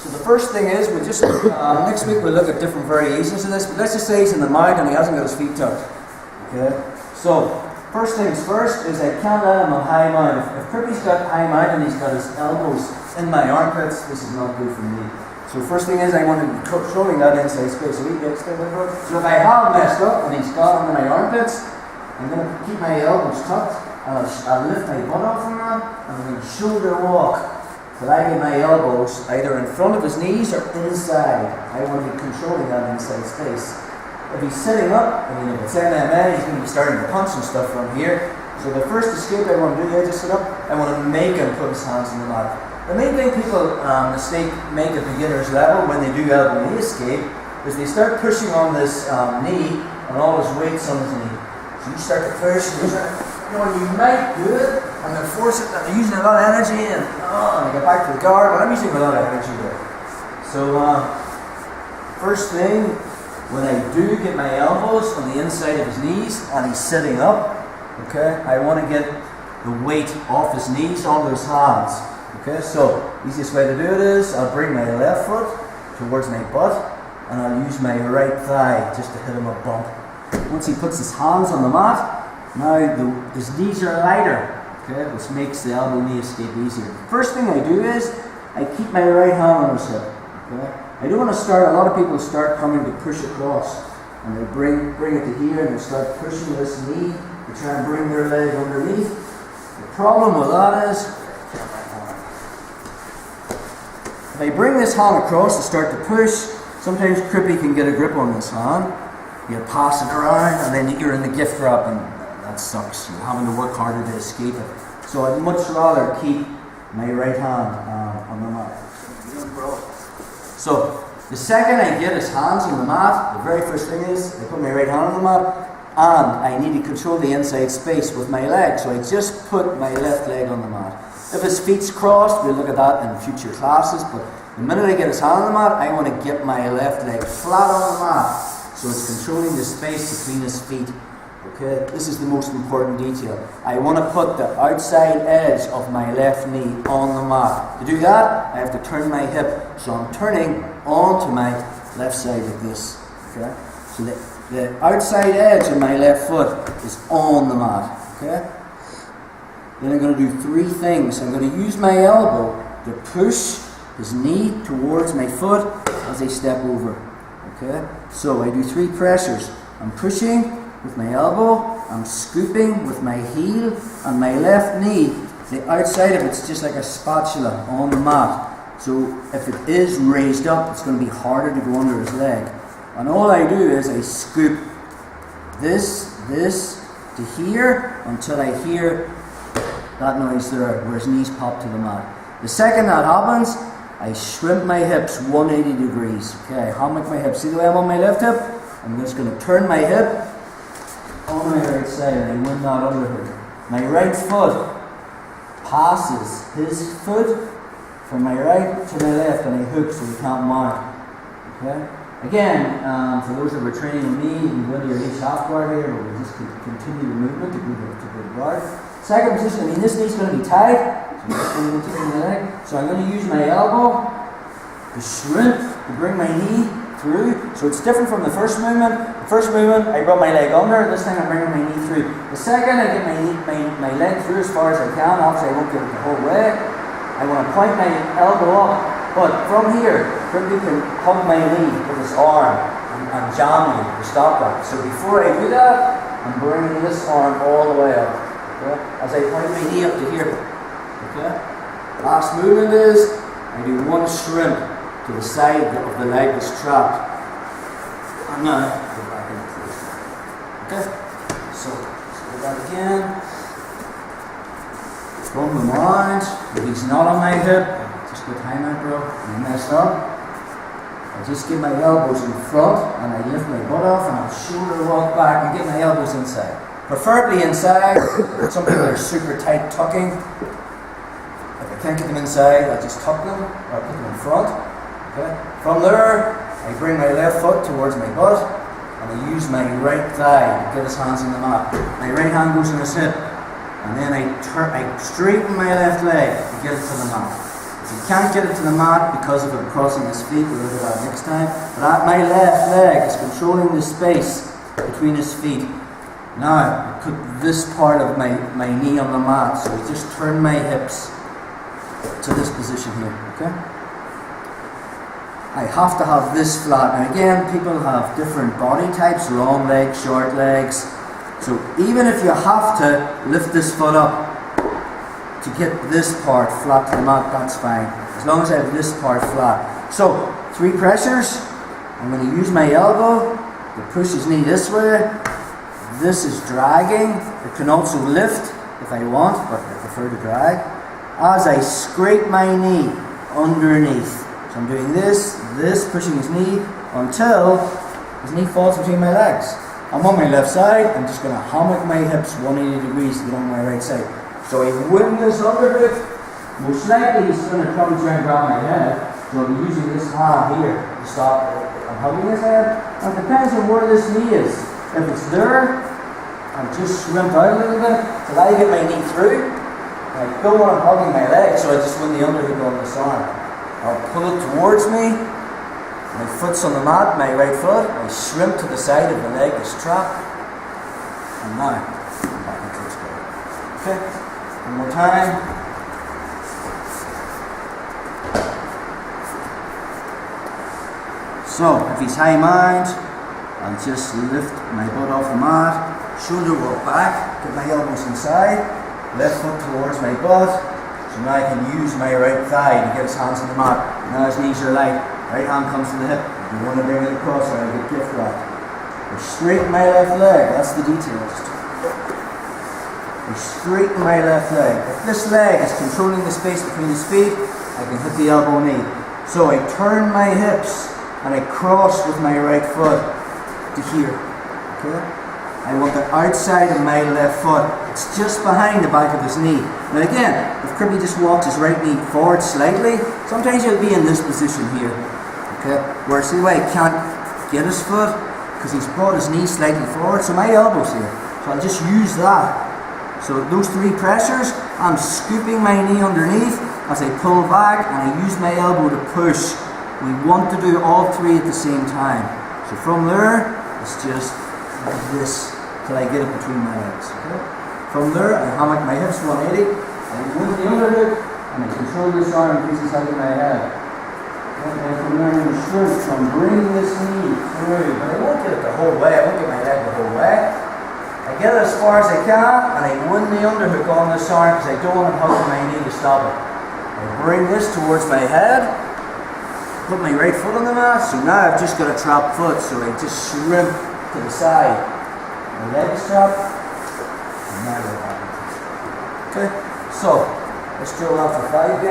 So the first thing is, we just next week we'll look at different variations of this, but let's just say he's in the mount and he hasn't got his feet tucked. Okay? So, first things first is I can't let him on high mount. If Crippy's got high mount and he's got his elbows in my armpits, this is not good for me. So first thing is I want to be controlling that inside space. So if I have messed up and he's got under my armpits, I'm going to keep my elbows tucked, and I'll lift my butt up from that, and I'm going to shoulder walk. But I get my elbows either in front of his knees or inside. I want to be controlling that inside space. If he's sitting up, I mean, if it's MMA, he's going to be starting to punch and stuff from here. So the first escape I want to do, I just sit up, I want to make him put his hands on the mat. The main thing people make at beginner's level when they do elbow knee escape is they start pushing on this knee and all his weight's on his knee. So you start to push, and you might do it, and then force it, and they're using a lot of energy, and I get back to the guard, but I'm using a lot of energy there. So, first thing, when I do get my elbows on the inside of his knees, and he's sitting up, okay, I want to get the weight off his knees onto his hands. Okay, so, easiest way to do it is, I'll bring my left foot towards my butt, and I'll use my right thigh just to hit him a bump. Once he puts his hands on the mat, now his knees are lighter, okay, which makes the elbow knee escape easier. First thing I do is I keep my right hand on his hip. Okay? I don't want to start. A lot of people start coming to push across, and they bring it to here, and they start pushing this knee to try and bring their leg underneath. The problem with that is, if I bring this hand across to start to push, sometimes Crippy can get a grip on this hand. You pass it around, and then you're in the gift wrap, and that sucks. You're having to work harder to escape it. So I'd much rather keep my right hand on the mat. So the second I get his hands on the mat, the very first thing is I put my right hand on the mat, and I need to control the inside space with my leg. So I just put my left leg on the mat. If his feet's crossed, we'll look at that in future classes, but the minute I get his hand on the mat, I want to get my left leg flat on the mat. So it's controlling the space between his feet. Okay, this is the most important detail. I want to put the outside edge of my left knee on the mat. To do that, I have to turn my hip. So I'm turning onto my left side like this. Okay, so the outside edge of my left foot is on the mat. Okay, then I'm going to do three things. I'm going to use my elbow to push his knee towards my foot as I step over. Okay, so I do three pressures. I'm pushing with my elbow, I'm scooping with my heel, and my left knee, the outside of it's just like a spatula on the mat. So if it is raised up, it's going to be harder to go under his leg. And all I do is I scoop this to here until I hear that noise there where his knees pop to the mat. The second that happens, I shrimp my hips 180 degrees. Okay, I hammock my hips. See the way I'm on my left hip? I'm just going to turn my hip on my right side and I win that underhook. My right foot passes his foot from my right to my left and I hook so he can't mount. Okay? Again, for those that were training with me, you can go to your each half guard here, but we'll just continue the movement to good guard. Second position, I mean this knee's going to be tight. So I'm going to use my elbow to shrimp, to bring my knee through. So it's different from the first movement. The first movement, I brought my leg under. This time I'm bringing my knee through. The second, I get my leg through as far as I can. Obviously, I won't get it the whole way. I want to point my elbow up. But from here, Crippy can hug my knee with his arm and jam me to stop that. So before I do that, I'm bringing this arm all the way up. Okay? As I point my knee up to here. Okay? Last movement is I do one shrimp to the side of the leg that's trapped. And now go back into place. Okay? So let's do that again. From the mind, if he's not on my hip, just go time out, bro. You messed up. I just get my elbows in front and I lift my butt off and I'll shoulder walk back and get my elbows inside. Preferably inside. Some people are super tight tucking. If I can't get them inside, I just tuck them or put them in front. Okay. From there, I bring my left foot towards my butt and I use my right thigh to get his hands on the mat. My right hand goes on his hip and then I straighten my left leg to get it to the mat. If He can't get it to the mat because of him crossing his feet. We'll look at that next time. But my left leg is controlling the space between his feet. Now, I put this part of my knee on the mat, so I just turn my hips to this position here, okay? I have to have this flat. Now again, people have different body types, long legs, short legs. So even if you have to lift this foot up to get this part flat to the mat, that's fine. As long as I have this part flat. So, 3 pressures. I'm going to use my elbow to push his knee this way. This is dragging. It can also lift if I want, but I prefer to drag. As I scrape my knee underneath. So I'm doing this, pushing his knee until his knee falls between my legs. I'm on my left side, I'm just going to hammock my hips 180 degrees to get on my right side. So I win this underhook. Most likely he's going to come try and grab my head. So I'll be using this hand here to stop. I'm hugging his head. And it depends on where this knee is. If it's there, I'll just shrimp out a little bit till I get my knee through. I don't want him hugging my leg, so I just win the underhook on this arm. I'll pull it towards me. My foot's on the mat, my right foot. I shrimp to the side of the leg that's trapped. And now, I'm back into this ball. Okay, one more time. So, if he's high mind, I'll just lift my butt off the mat. Shoulder walk back, get my elbows inside. Left foot towards my butt. So now I can use my right thigh to get his hands on the mat. Now his knees are light. Right hand comes to the hip. You want to bring it across or I get gift wrapped. I straighten my left leg. That's the details. I straighten my left leg. If this leg is controlling the space between his feet, I can hit the elbow knee. So I turn my hips and I cross with my right foot to here. Okay? I want the outside of my left foot. It's just behind the back of his knee. Now again, if Kirby just walks his right knee forward slightly, sometimes he'll be in this position here. Okay? Where see the way I can't get his foot because he's brought his knee slightly forward, so my elbow's here. So I'll just use that. So those 3 pressures, I'm scooping my knee underneath as I pull back and I use my elbow to push. We want to do all 3 at the same time. So from there, it's just like this till I get it between my legs. Okay? From there, I hammock my hips 180, I win the underhook, and I control this arm in case he's hugging my head. And then from there, I'm shrimp, so I'm bringing this knee through, but I won't get it the whole way, I won't get my leg the whole way. I get it as far as I can, and I win the underhook on this arm because I don't want him hugging my knee to stop it. I bring this towards my head, put my right foot on the mat, so now I've just got a trapped foot, so I just shrimp to the side. My leg is trapped, and now we're back. Okay, so let's drill out for 5 again.